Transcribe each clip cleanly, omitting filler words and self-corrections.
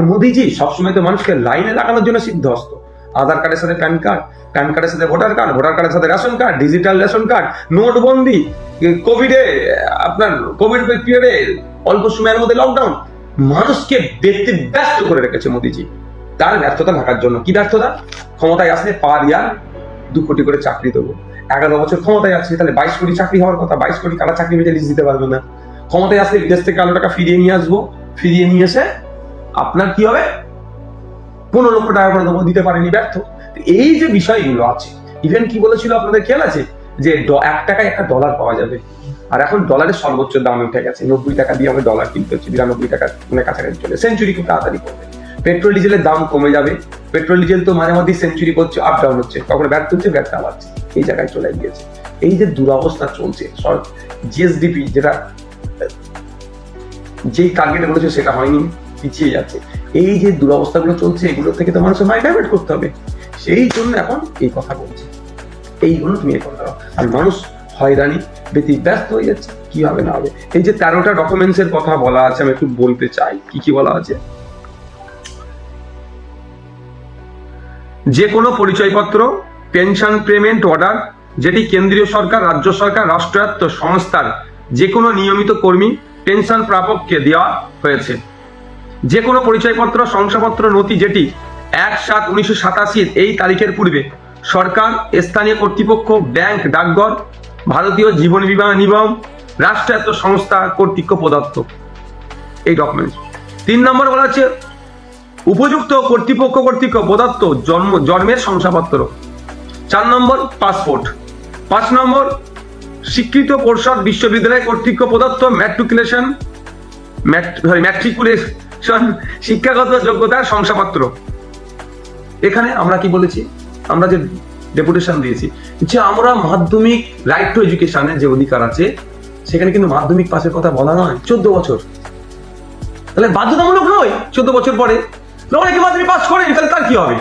মোদিজি সবসময় তো মানুষকে লাইনে লাগানোর জন্য সিদ্ধহস্ত। আধার কার্ডের সাথে প্যান কার্ড, প্যান কার্ডের সাথে ভোটার কার্ড, ভোটার কার্ডের সাথে ration card, digital ration card, নোটবন্দি, কোভিডে আপনার কোভিড পিরিয়ডে অল্প সময়ের মধ্যে লকডাউন, মানুষকে ব্যস্ত করে রেখেছে মোদিজি। তার ব্যর্থতা ঢাকার জন্য। কি ব্যর্থতা? ক্ষমতায় আসলে পার ইয়ার 2 কোটি করে চাকরি দেবো। 11 বছর ক্ষমতায় আছে, তাহলে 22 কোটি চাকরি হওয়ার কথা। 22 কোটি কারা চাকরি পেতে লিস্ট দিতে পারবে না। ক্ষমতায় আসলে বিদেশ থেকে আলো টাকা ফিরিয়ে নিয়ে আসবো, ফিরিয়ে নিয়ে এসে আপনার কি হবে, 15 লক্ষ টাকা করে দেবো, দিতে পারেনি, ব্যর্থ। এই যে বিষয়গুলো আছে, ইভেন কি বলেছিল আপনাদের খেয়াল আছে যে 1 টাকায় একটা ডলার পাওয়া যাবে, আর এখন ডলারের সর্বোচ্চ দাম উঠে গেছে। 90 টাকা দিয়ে আমরা ডলার কিনতে হচ্ছে, 92 টাকা মানে কাছাকাছি চলে। সেঞ্চুরি খুব তাড়াতাড়ি করবে। পেট্রোল ডিজেলের দাম কমে যাবে। পেট্রোল ডিজেল তো মাঝে মধ্যে সেঞ্চুরি করছে, আপ ডাউন হচ্ছে, কখনো ব্যর্থ হচ্ছে, ব্যর্থ আবাচ্ছে, এই জায়গায় চলে গিয়েছে। এই যে দুরবস্থা চলছে, জিএসডিপি যেটা যেই টার্গেট বলেছে সেটা হয়নি, পিছিয়ে যাচ্ছে। এই যে দুরবস্থাগুলো চলছে, এগুলো থেকে তো মানুষের মাইন্ড ডাইভার্ট করতে হবে। সেই জন্য এখন এই কথা বলছে, এইগুলো তুমি এই কথা। আর মানুষ হয়রানি ব্যস্ত হয়ে যাচ্ছে, কি হবে না হবে। এই যে 13টা ডকুমেন্টস এর কথা বলা আছে, আমি একটু বলতে চাই কি কি বলা আছে। যে কোনো পরিচয়পত্র, পেনশন পেমেন্ট অর্ডার, যেটি কেন্দ্রীয় সরকার, রাজ্য সরকার, রাষ্ট্রায়ত্ত সংস্থার যে কোনো নিয়মিত কর্মী পেনশন প্রাপককে দেওয়া হয়েছে। যে কোনো পরিচয়পত্র, শংসাপত্র, নথি যেটি 1/7/1987 এই তারিখের পূর্বে সরকার, স্থানীয় কর্তৃপক্ষ, ব্যাংক, ডাকঘর, ভারতীয় জীবন বীমা নিগম, রাষ্ট্রায়ত্ত সংস্থা কর্তৃক প্রদত্ত এই ডকুমেন্টস। 3 নম্বর বলা হচ্ছে উপযুক্ত কর্তৃপক্ষ কর্তৃক প্রদত্ত জন্মের শংসাপত্র। 4 নম্বর পাসপোর্ট। 5 নম্বর স্বীকৃত পরিষদ বিশ্ববিদ্যালয় কর্তৃক প্রদত্ত ম্যাট্রিকুলেশন শিক্ষাগত যোগ্যতার শংসাপত্র। এখানে আমরা কি বলেছি, আমরা যে ডেপুটেশন দিয়েছি যে আমরা মাধ্যমিক রাইট টু এডুকেশনের যে অধিকার আছে, সেখানে কিন্তু মাধ্যমিক পাসের কথা বলা নয়। 14 বছর, তাহলে বাধ্যতামূলক নয়। 14 বছর পরে অনেকে মাধ্যমিক পাস করেনি, তাহলে তার কি হবে?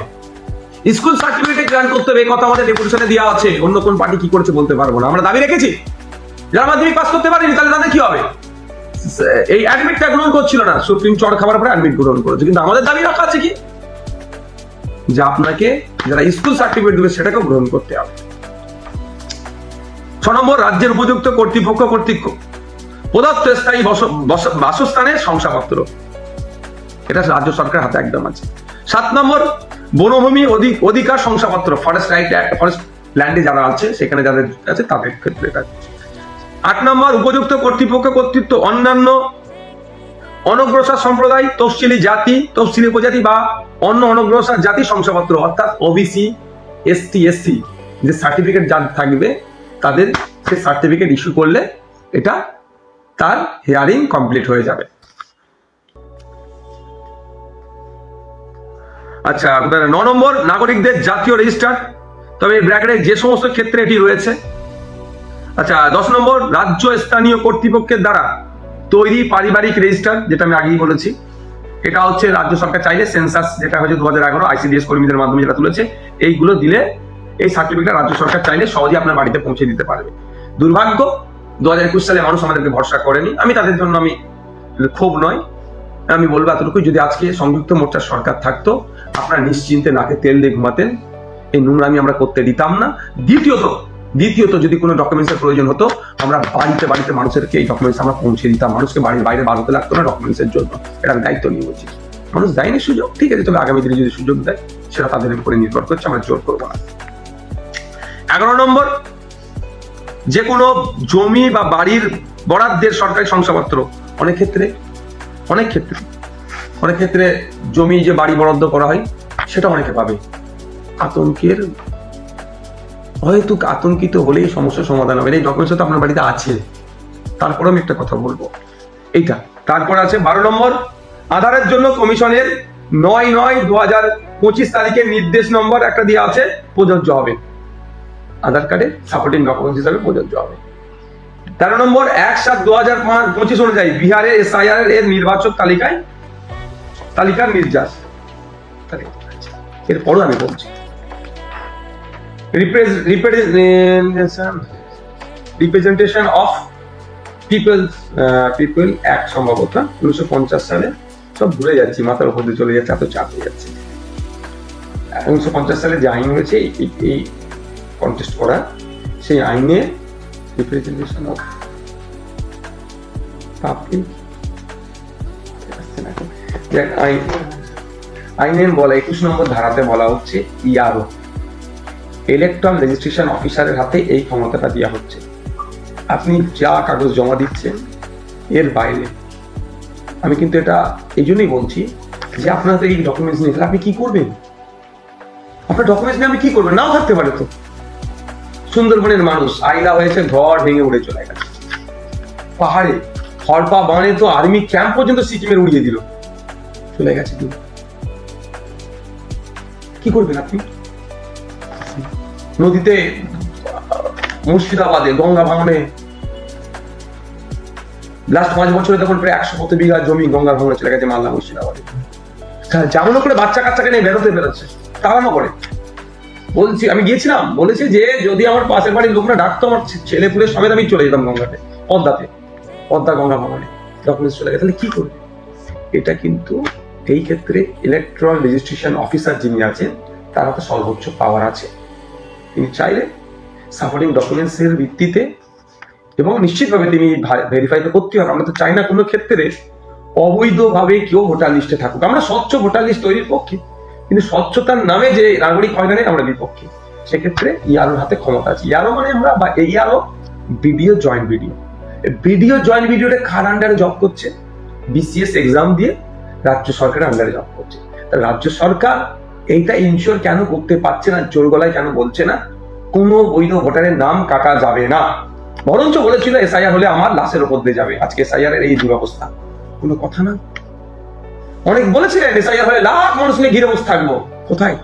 স্কুল সার্টিফিকেট গ্রান্ট করতে হবে, এই কথা আমাদের ডেপুটেশনে দেওয়া আছে। অন্য কোন পার্টি কি করেছে বলতে পারবো না, আমরা দাবি রেখেছি। যারা মাধ্যমিক পাস করতে পারেনি তাহলে তাদের কি হবে? এই অ্যাডমিটটা গ্রহণ করছিল না, সুপ্রিম চড় খাবার পরে অ্যাডমিট গ্রহণ করেছে। কিন্তু আমাদের দাবি রাখা আছে কি, যে আপনাকে যারা স্কুল সার্টিফিকেট দেবে সেটাকেও গ্রহণ করতে হবে। 6 নম্বর রাজ্যের উপযুক্ত কর্তৃপক্ষ কর্তৃক প্রদত্ত স্থায়ী বাসস্থানের শংসাপত্র। এটা রাজ্য সরকার হাতে একদম আছে। 7 নম্বর বনভূমি অধিকার শংসাপত্র, ফরেস্ট রাইট, ফরেস্ট ল্যান্ডে যারা আছে সেখানে যাদের আছে তাদের ক্ষেত্রে এটা। 8 নম্বর উপযুক্ত কর্তৃপক্ষ কর্তৃত্ব অন্যান্য অনগ্রসর সম্প্রদায়, তফসিলি জাতি, তফসিলি উপজাতি বা অন্য অনগ্রসর জাতি শংসাপত্র, অর্থাৎ ওবিসি, এসটি, এসসি যে সার্টিফিকেট যাদের থাকবে তাদের সে সার্টিফিকেট ইস্যু করলে এটা তার হিয়ারিং কমপ্লিট হয়ে যাবে। আচ্ছা, 9 নম্বর নাগরিকদের জাতীয় রেজিস্টার, তবে ব্র্যাকেটে যে সমস্ত ক্ষেত্রে এটি রয়েছে। আচ্ছা, 10 নম্বর রাজ্য স্থানীয় কর্তৃপক্ষের দ্বারা তৈরি পারিবারিক রেজিস্টার, যেটা আমি আগেই বলেছি। এটা হচ্ছে রাজ্য সরকার চাইলে সেন্সাস, যেটা হচ্ছে 2011 আইসিডিএস কর্মীদের মাধ্যমে যেটা তুলেছে, এইগুলো দিলে এই সার্টিফিকেট রাজ্য সরকার চাইলে সহজে আপনার বাড়িতে পৌঁছে দিতে পারবে। দুর্ভাগ্য 2021 সালে মানুষ আমাদেরকে ভরসা করেনি। আমি তাদের জন্য আমি ক্ষোভ নয়, আমি বলবো এতটুকুই, যদি আজকে সংযুক্ত মোর্চার সরকার থাকতো আপনারা নিশ্চিন্তে নাকে তেল দিয়ে ঘুমাতেন, এই নোংরামি আমরা করতে দিতাম না। দ্বিতীয়ত যদি কোনো ডকুমেন্টসের প্রয়োজন হতো আমরা বাড়িতে বাড়িতে মানুষেরকে এই ডকুমেন্টস আমরা পৌঁছে দিতাম, মানুষকে বাড়ির বাইরে বার হতে লাগতো না ডকুমেন্টসের জন্য। এটা আমি দায়িত্ব নিয়ে বলছি। মানুষ দেয়নি সুযোগ, ঠিক আছে, তবে আগামী দিনে যদি সুযোগ দেয় সেটা তাদের উপরে নির্ভর করছে, আমরা জোর করবো না। 11 নম্বর যে কোনো জমি বা বাড়ির বরাদ্দের সরকারি শংসাপত্র। অনেক ক্ষেত্রে জমি যে বাড়ি বরাদ্দ করা হয় সেটা অনেকে পাবে। আতঙ্কিত হলেই সমস্যার সমাধান হবে। এই ডকুমেন্টস তো আপনার বাড়িতে আছে, তারপরে আমি একটা কথা বলবো এইটা। তারপর আছে 12 নম্বর আধারের জন্য কমিশনের 9/9/2025 তারিখের নির্দেশ নম্বর একটা দেওয়া আছে, প্রযোজ্য হবে। আধার কার্ডে সাপোর্টিং ডকুমেন্টস হিসাবে প্রযোজ্য হবে। 13 নম্বর 1/7/2025 অনুযায়ী বিহারের SIR এর নির্বাচক তালিকার নির্যাস। এরপরও আমি বলছি রিপ্রেজেন্টেশন অফ পিপল অ্যাক্ট, সম্ভবত 1950 সালে সব ভুলে যাচ্ছি, মাথার উপর দিয়ে চলে যাচ্ছে, এত চাপ হয়ে যাচ্ছে। 1950 সালে যে আইন হয়েছে এই কন্টেস্ট করা, সেই আইনে রিপ্রেজেন্টেশন অফ পাবলিক আইনের বলা 21 নম্বর ধারাতে বলা হচ্ছে ইআরও, ইলেকট্রাল রেজিস্ট্রেশন অফিসারের হাতে এই ক্ষমতাটা দেওয়া হচ্ছে। আপনি যা কাগজ জমা দিচ্ছেন এর বাইরে, আমি কিন্তু এটা এই জন্যই বলছি যে আপনার এই ডকুমেন্টস নিয়ে আপনি কি করবেন? আপনার ডকুমেন্টস নিয়ে আপনি কি করবেন? নাও থাকতে পারে তো। সুন্দরবনের মানুষ আইলা হয়েছে, ঘর ভেঙে উড়ে চলে গেছে। পাহাড়ে হরপা বানে তো আর্মি ক্যাম্প পর্যন্ত সিকিমের উড়িয়ে দিল, চলে গেছে। কি করবেন আপনি? নদীতে মুর্শিদাবাদে গঙ্গা ভাঙনে লাস্ট 5 বছরে তখন প্রায় 100 বিঘা জমি গঙ্গা ভাঙনে চলে গেছে মালদা মুর্শিদাবাদে। যেমন করে বাচ্চা কাচ্চাকে নিয়ে বেরোচ্ছে, তাড়ানো করে। বলছি, আমি গিয়েছিলাম, বলেছে যে যদি আমার পাশের বাড়ির লোকরা ডাকতো, আমার ছেলে পুলে সমেত আমি চলে যেতাম গঙ্গাতে, পদ্মা গঙ্গা ভাঙনে। ডকুমেন্টস চলে গেছে, তাহলে কি করবে? এটা কিন্তু এই ক্ষেত্রে ইলেকট্রাল রেজিস্ট্রেশন অফিসার যিনি আছেন তার হাতে সর্বোচ্চ পাওয়ার আছে। তিনি চাইলে সাপোর্টিং ডকুমেন্টস এর ভিত্তিতে, এবং নিশ্চিতভাবে তিনি ভেরিফাই তো করতে হবে। আমরা তো চাই না কোনো ক্ষেত্রে অবৈধভাবে কেউ ভোটার লিস্টে থাকুক। আমরা স্বচ্ছ ভোটার লিস্ট তৈরির পক্ষে, কিন্তু স্বচ্ছতার নামে যে নাগরিক হয়রানির আমরা বিপক্ষে। সেক্ষেত্রে ইআরওর হাতে ক্ষমতা আছে। ইআরও মানে আমরা, বা ইআরও বিডিও জয়েন্ট ভিডিওটা কার আন্ডারে জব করছে? বিসিএস এক্সাম দিয়ে রাজ্য সরকারের আন্ডারে জব করছে। রাজ্য সরকার এইটা ইনশিওর কেন করতে পারছে না, জোর গলায় কেন বলছে না কোনো বৈধ ভোটারের নাম কাটা যাবে না? বরঞ্চ বলেছিল এসআইআর হলে আমার লাশের উপর দিয়ে যাবে। আজকে এসআইআর এর এই দুরবস্থা, কোনো কথা না। অনেক বলেছিলেন এসআইআর হলে লাখ মানুষ নিয়ে ঘিরে বসে থাকবো, কোথায়?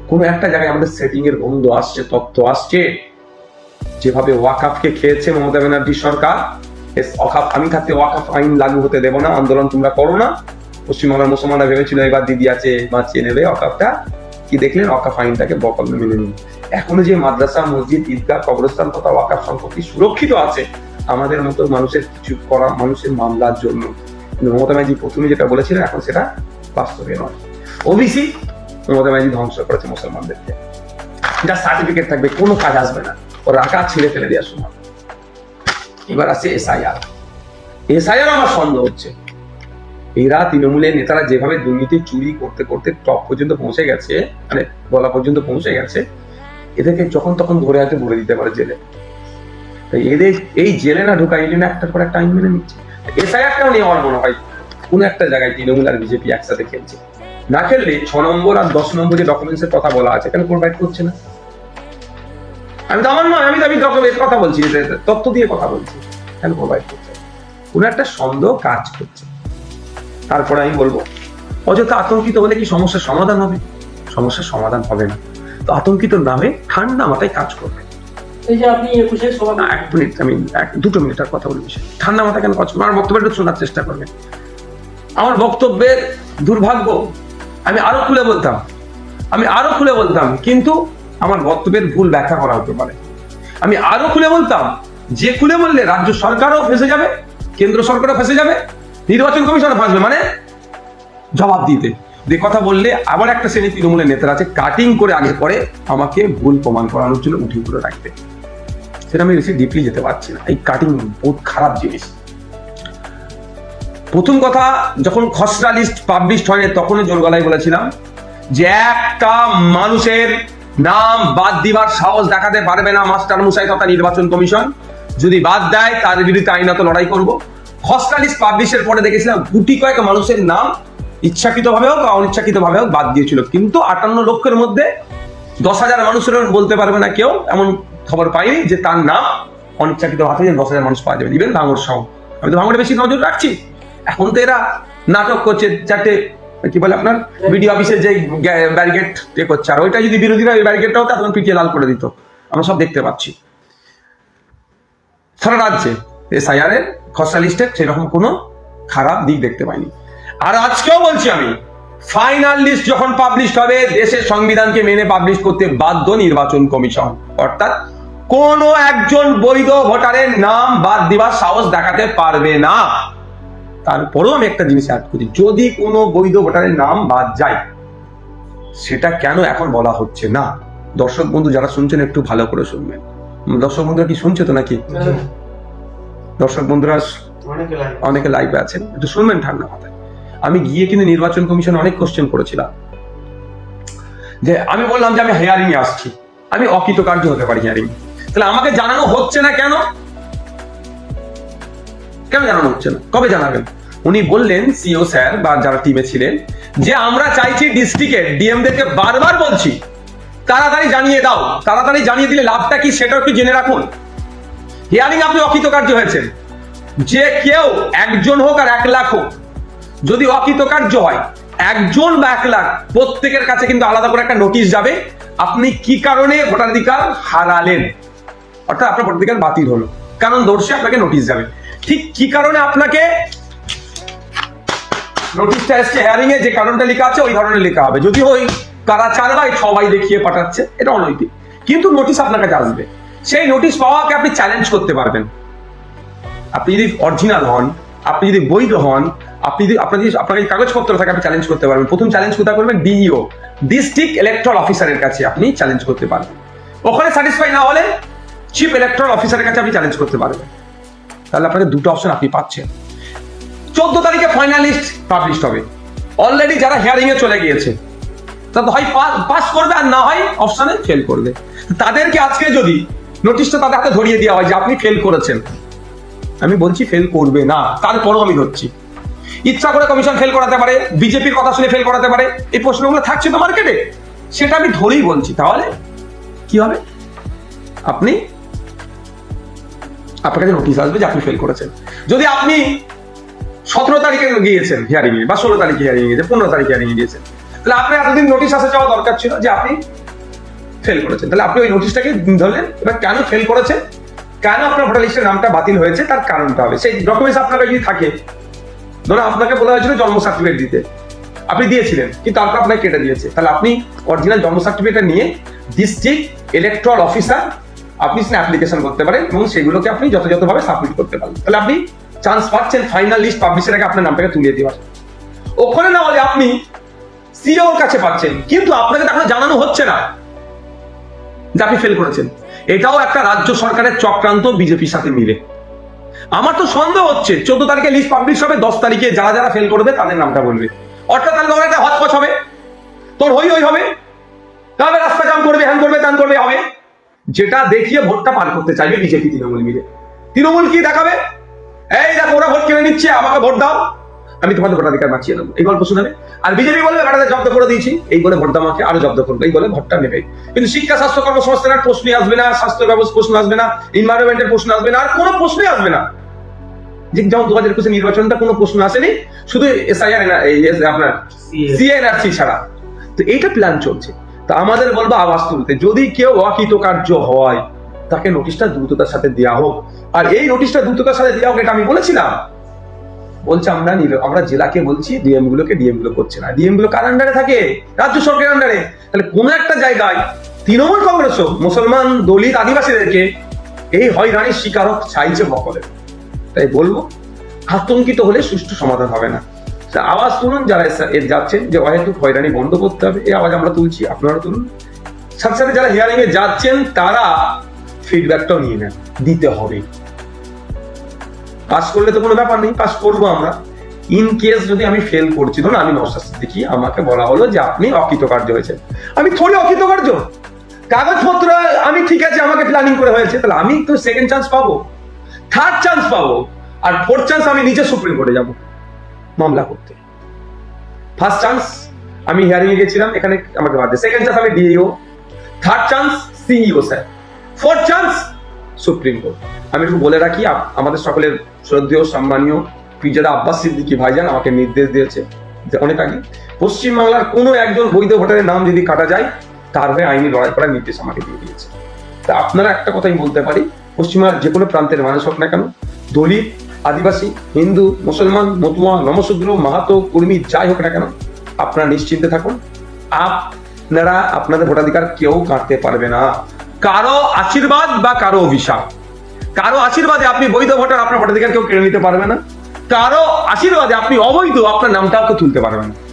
কোন একটা জায়গায় আমাদের সেটিং এর গন্ধ আসছে, তথ্য আসছে। যেভাবে ওয়াকাফকে খেয়েছে মমতা ব্যানার্জি সরকার, আমি থাকতে ওয়াকাফ আইন লাগু হতে দেব না, আন্দোলন তোমরা করো না। পশ্চিমবাংলার মুসলমানরা ভেবেছিল এবার দিদি আছে, বাঁচিয়ে নেবে ওয়াকাফটা। কি দেখলেন? ওয়াকাফ আইনটাকে বকল মেনে নিন। এখনো যে মাদ্রাসা, মসজিদ, ঈদগাহ, কবরস্থান তথা ওয়াকাফ সম্পত্তি সুরক্ষিত আছে আমাদের মতো মানুষের কিছু করা মানুষের মামলার জন্য। কিন্তু মমতা ব্যানার্জি প্রথমে যেটা বলেছিলেন এখন সেটা বাস্তবে নয়। ওবিসি মমতা ব্যানার্জি ধ্বংস করেছে মুসলমানদেরকে। যা সার্টিফিকেট থাকবে কোনো কাজ আসবে না, ও রাখা ছিঁড়ে ফেলে দেওয়ার সময়। এবার আছে এসআইআর আমার সন্দেহ হচ্ছে এরা তৃণমূলের নেতারা যেভাবে দুর্নীতি চুরি করতে করতে টপ পর্যন্ত পৌঁছে গেছে, মানে গলা পর্যন্ত পৌঁছে গেছে, এদেরকে যখন তখন ধরে হয়তো ভরে দিতে পারে জেলে। তাই এদের এই জেলে না ঢোকা, এই জন্য একটার পর একটা আইন মেনে নিচ্ছে। এসআইআরটাও নিয়ে আমার মনে হয় কোন একটা জায়গায় তৃণমূল আর বিজেপি একসাথে খেলছে। না খেললে 6 নম্বর আর 10 নম্বর যে ডকুমেন্টস এর কথা বলা আছে কেন প্রোভাইড করছে না? আমি তো আমার নয়, আমি ডকুমেন্টের কথা বলছি, তথ্য দিয়ে কথা বলছি, কেন প্রোভাইড করছে? কোন একটা সন্দেহ কাজ করছে। তারপরে আমি বলবো, অযথা আতঙ্কিত হলে কি সমস্যার সমাধান হবে? সমস্যার সমাধান হবে না। তো আতঙ্কিত নামে ঠান্ডা মাথায় কাজ করবে। এই যে আপনি 21-এর সমাধান, 1 মিনিট, আমি 2 মিনিটের কথা বলবি। ঠান্ডা মাথায় কেন কাজ করবে? আমার বক্তব্যটা শোনার চেষ্টা করবে। আমার বক্তব্যের দুর্ভাগ্য, আমি আরো খুলে বলতাম, কিন্তু আমার বক্তব্যের ভুল ব্যাখ্যা করা হতে পারে। আমি আরো খুলে বলতাম, যে খুলে বললে রাজ্য সরকারও ফেঁসে যাবে, কেন্দ্র সরকারও ফেঁসে যাবে, নির্বাচন কমিশনও ফাঁসবে, মানে জবাব দিতে যে কথা বললে আবার একটা শ্রেণী তৃণমূলের নেতারা আছে কাটিং করে আগে পরে আমাকে ভুল প্রমাণ করানোর জন্য উঠে করে রাখবে। সেটা আমি বেশি ডিপলি যেতে পারছি না। এই কাটিং বহুত খারাপ জিনিস। প্রথম কথা, যখন খসড়া লিস্ট পাবলিশড হয়নি তখনই জোর গলায় বলেছিলাম যে একটা মানুষের নাম বাদ দিবার সাহস দেখাতে পারবে না মাস্টার মশাই তথা নির্বাচন কমিশন। যদি বাদ দেয় তার বিরুদ্ধে আইনত লড়াই করব। খসড়া লিস্ট পাবলিশের পরে দেখেছিলাম গুটি কয়েক মানুষের নাম ইচ্ছাকৃতভাবে হোক বা অনিচ্ছাকৃতভাবে হোক বাদ দিয়েছিল, কিন্তু 58 লক্ষের মধ্যে 10,000 মানুষের বলতে পারবে না কেউ, এমন খবর পাইনি যে তার নাম অনিচ্ছাকৃত হাতে 10,000 মানুষ পাওয়া যাবে, ইভেন ভাঙড় সহ। আমি তো ভাঙড়ে বেশি নজর রাখছি। এখন তো এরা নাটক করছে, চারটে কি বলে আপনার বিডিও অফিসে যে ব্যারিকেড করছে, আর ওইটা যদি বিরোধীরা ওই ব্যারিকেডটা হতো তখন পিটিয়ে লাল করে দিত। আমরা সব দেখতে পাচ্ছি সারা রাজ্যে এসআইআর এর খসড়া লিস্টে সেরকম কোনো খারাপ দিক দেখতে পাইনি। আর আজকেও বলছি আমি, ফাইনাল লিস্ট যখন পাবলিশ হবে দেশের সংবিধানকে মেনে পাবলিশ করতে বাধ্য নির্বাচন কমিশন। অর্থাৎ কোনো একজন বৈধ ভোটারের নাম বাদ দিবার সাহস দেখাতে পারবে না। তারপরেও আমি একটা জিনিস অ্যাড করি, যদি কোনো বৈধ ভোটারের নাম বাদ যায় সেটা কেন এখন বলা হচ্ছে না? দর্শক বন্ধু যারা শুনছেন একটু ভালো করে শুনবেন। দর্শক বন্ধুরা কি শুনছে তো নাকি? দর্শক বন্ধুরা অনেকে লাইভে আছেন, একটু শুনবেন ঠান্ডা মাথায়। আমি গিয়ে কিন্তু নির্বাচন কমিশন অনেক কোশ্চেন করেছিলাম, যে আমি বললাম যে আমি হিয়ারিং এ আসছি, আমি অকৃতকার্য হতে পারি হিয়ারিং, তাহলে আমাকে জানানো হচ্ছে না কেন? কেন জানানো হচ্ছে না? কবে জানাবেন? উনি বললেন, সিও স্যার বা যারা টিমে ছিলেন, যে আমরা চাইছি ডিস্ট্রিক্টের ডিএমদেরকে বারবার বলছি তাড়াতাড়ি জানিয়ে দাও, তাড়াতাড়ি জানিয়ে দিলে লাভটা কি সেটাও একটু জেনে রাখুন। হিয়ারিং আপনি অকৃতকার্য হয়েছেন, যে কেউ একজন হোক আর 1 লাখ হোক, যদি অকৃতকার্য হয় 1 জন বা 1 লাখ, প্রত্যেকের কাছে কিন্তু আলাদা করে একটা নোটিশ যাবে, আপনি কি কারণে ভোটাধিকার হারালেন, অর্থাৎ আপনার ভোটাধিকার বাতিল হলো, কারণ দর্শে আপনাকে নোটিশ যাবে। ঠিক কি কারণে আপনাকে নোটিশটা এসছে হিয়ারিং এ, যে কারণটা লেখা আছে ওই ধরনের লেখা হবে। যদি ওই কারা 4/6 দেখিয়ে পাঠাচ্ছে, এটা অনৈতিক, কিন্তু নোটিশ আপনার কাছে আসবে। সেই নোটিশ পাওয়াকে আপনি চ্যালেঞ্জ করতে পারবেন। আপনি যদি অরিজিনাল হন, আপনি যদি বৈধ হন, আপনি যদি আপনার কাগজপত্র থাকে, আপনি চ্যালেঞ্জ করতে পারবেন। প্রথম চ্যালেঞ্জ কোথায় করবেন? ডিইও, ডিস্ট্রিক্ট ইলেকট্রাল অফিসারের কাছে আপনি চ্যালেঞ্জ করতে পারবেন। ওখানে স্যাটিসফাই না হলে চিফ ইলেকট্রাল অফিসারের কাছে আপনি চ্যালেঞ্জ করতে পারবেন। তাহলে আপনাকে দুটো অপশন আপনি পাচ্ছেন। 14 তারিখে ফাইনাল লিস্ট পাবলিশ হবে। অলরেডি যারা হিয়ারিং এ চলে গিয়েছে তারা হয় পাস করবে, আর না হয় অপশনে ফেল করবে। তাদেরকে আজকে যদি নোটিশটা তাদের হাতে ধরিয়ে দেওয়া হয় যে আপনি ফেল করেছেন, আমি বলছি ফেল করবে না, তারপরও আমি ধরছি। ইচ্ছা করে কমিশন ফেল করাতে পারে, বিজেপির কথা শুনে ফেল করাতে পারে, এই প্রশ্নগুলো থাকছে তো মার্কেটে, সেটা আমি ধরেই বলছি। তাহলে কি হবে? আপনার কাছে নোটিশ আসবে যে আপনি ফেল করেছেন। যদি আপনি 17 তারিখে গিয়েছেন হিয়ারিং এ, বা 16 তারিখে হিয়ারিং এ গিয়েছেন, 15 তারিখে হিয়ারিং এ গিয়েছেন, তাহলে আপনার এতদিন নোটিশ আসা যাওয়া দরকার ছিল যে আপনি ফেল করেছেন। তাহলে আপনি ওই নোটিশটাকে ধরলেন। এবার কেন ফেল করেছেন, কেন আপনার ভোটার লিস্টের নামটা বাতিল হয়েছে, তার কারণটা হবে। সেই ডকুমেন্টস আপনার কাছে যদি থাকে, ধরুন আপনাকে বলা হয়েছিল জন্ম সার্টিফিকেট দিতে, আপনি দিয়েছিলেন, কিন্তু তারপর আপনাকে কেটে দিয়েছে, তাহলে আপনি অরিজিনাল জন্ম সার্টিফিকেটটা নিয়ে ডিস্ট্রিক্ট ইলেকট্রাল অফিসার আপনি অ্যাপ্লিকেশন করতে পারেন, এবং সেগুলোকে আপনি যথাযথভাবে সাবমিট করতে পারেন। তাহলে আপনি চান্স পাচ্ছেন ফাইনাল লিস্ট পাবলিশের আগে আপনার নামটাকে তুলে দেওয়ার। ওখানে না হলে আপনি সিওর কাছে পাচ্ছেন, কিন্তু আপনাকে এখনো জানানো হচ্ছে না যে আপনি ফেল করেছেন। এটাও একটা রাজ্য সরকারের চক্রান্ত বিজেপির সাথে মিলে। আমার তো সন্দেহ হচ্ছে 14 তারিখে লিস্ট পাবলিশ হবে, 10 তারিখে যারা যারা ফেল করবে তাদের নামটা বলবে, অর্থাৎ তাহলে একটা হচপচ হবে, তোর হই হবে, তাহলে রাস্তা জাম করবে, হ্যান করবে, ত্যান করবে, হবে, যেটা দেখিয়ে ভোটটা পার করতে চাইবে বিজেপি তৃণমূল মিলে। তৃণমূল কি দেখাবে? এই দেখো ওরা ভোট কেড়ে নিচ্ছে, আমাকে ভোট দাও, আমি তোমাদের ভোটাধিকার বাঁচিয়ে নেবো, এই গল্প শোনাবে। আর বিজেপি বলবে বেটাদের জব্দ করে দিয়েছি, এই বলে ভোট দামাকে আরো জব্দ করবে, এই বলে ভোটটা নেবে। কিন্তু শিক্ষা, স্বাস্থ্য, কর্মসংস্থানের প্রশ্নই আসবে না, স্বাস্থ্য ব্যবস্থা প্রশ্ন আসবে না, এনভায়রনমেন্টের প্রশ্ন আসবে না, আর কোনো প্রশ্নই আসবে না। যেমন 2021 নির্বাচনটা কোনো প্রশ্ন আসেনি, শুধু এসআইআর আপনার সিএনআরসি ছাড়া। তো এইটা প্ল্যান চলছে। তো আমাদের বলবো আওয়াজ তুলতে, যদি কেউ অকৃতকার্য হয় তাকে নোটিশটা দ্রুততার সাথে দেওয়া হোক। আর এই নোটিশটা দ্রুততার সাথে দেওয়া হোক, এটা আমি বলেছিলাম। বলছে আমরা জেলাকে বলছি, ডিএম গুলো করছে না। ডিএম গুলো কার আন্ডারে থাকে? রাজ্য সরকারের আন্ডারে। তাহলে কোন একটা জায়গায় তৃণমূল কংগ্রেসও মুসলমান, দলিত, আদিবাসীদেরকে এই হয়রানির স্বীকারক চাইছে বকলে। তাই বলবো, আতঙ্কিত হলে সুষ্ঠু সমাধান হবে না। আওয়াজ তুলুন যারা এর যাচ্ছেন, যে অহেতুক হয়রানি বন্ধ করতে হবে, এই আওয়াজ আমরা তুলছি, আপনারা তুলুন। সাথে সাথে যারা হিয়ারিং এ যাচ্ছেন তারা ফিডব্যাকটাও নিয়ে নেন, দিতে হবে। পাস করলে তো কোনো ব্যাপার নেই, পাস করবো আমরা। ইন কেস যদি আমি ফেল করছি, ধরুন আমি নওশাদ সিদ্দিকী, আমাকে বলা হলো যে আপনি অকৃতকার্য হয়েছেন, আমি থোড়ি অকৃতকার্য, কাগজপত্র আমি ঠিক আছে, আমাকে প্ল্যানিং করে হয়েছে, তাহলে আমি তো সেকেন্ড চান্স পাবো, থার্ড চান্স পাবো, আর ফোর্থ চান্স আমি নিজে সুপ্রিম কোর্টে যাবো মামলা করতে। ফার্স্ট চান্স আমি হিয়ারিং এ গেছিলাম, এখানে আমাকে বাদ দিয়ে, সেকেন্ড চান্স আমি DEO, third chance CEO sir, fourth chance supreme court. আমি একটু বলে রাখি, আমাদের সকলের শ্রদ্ধেয় সম্মানীয় পিজাদা আব্বাস সিদ্দিকী ভাইজান আমাকে নির্দেশ দিয়েছে যে অনেক আগে, পশ্চিমবাংলার কোনো একজন বৈধ ভোটারের নাম যদি কাটা যায় তার হয়ে আইনি লড়াই করার নির্দেশ আমাকে দিয়ে দিয়েছে। তা আপনারা একটা কথাই বলতে পারি, পশ্চিমবাংলার যে কোনো প্রান্তের মানুষ হোক না কেন, দলিত, আদিবাসী, হিন্দু, মুসলমান, মতুয়া, নমশূদ্র, মাহাতো, কর্মী, যাই হোক না কেন, আপনারা নিশ্চিন্তে থাকুন। আপনারা আপনাদের ভোটাধিকার কেউ কাটতে পারবে না। কারো আশীর্বাদ বা কারো অভিশাপ, কারো আশীর্বাদে আপনি বৈধ ভোটার, আপনার ভোটাধিকার কেউ কেড়ে নিতে পারবে না। কারো আশীর্বাদে আপনি অবৈধ আপনার নামটাকে তুলতে পারবেন না।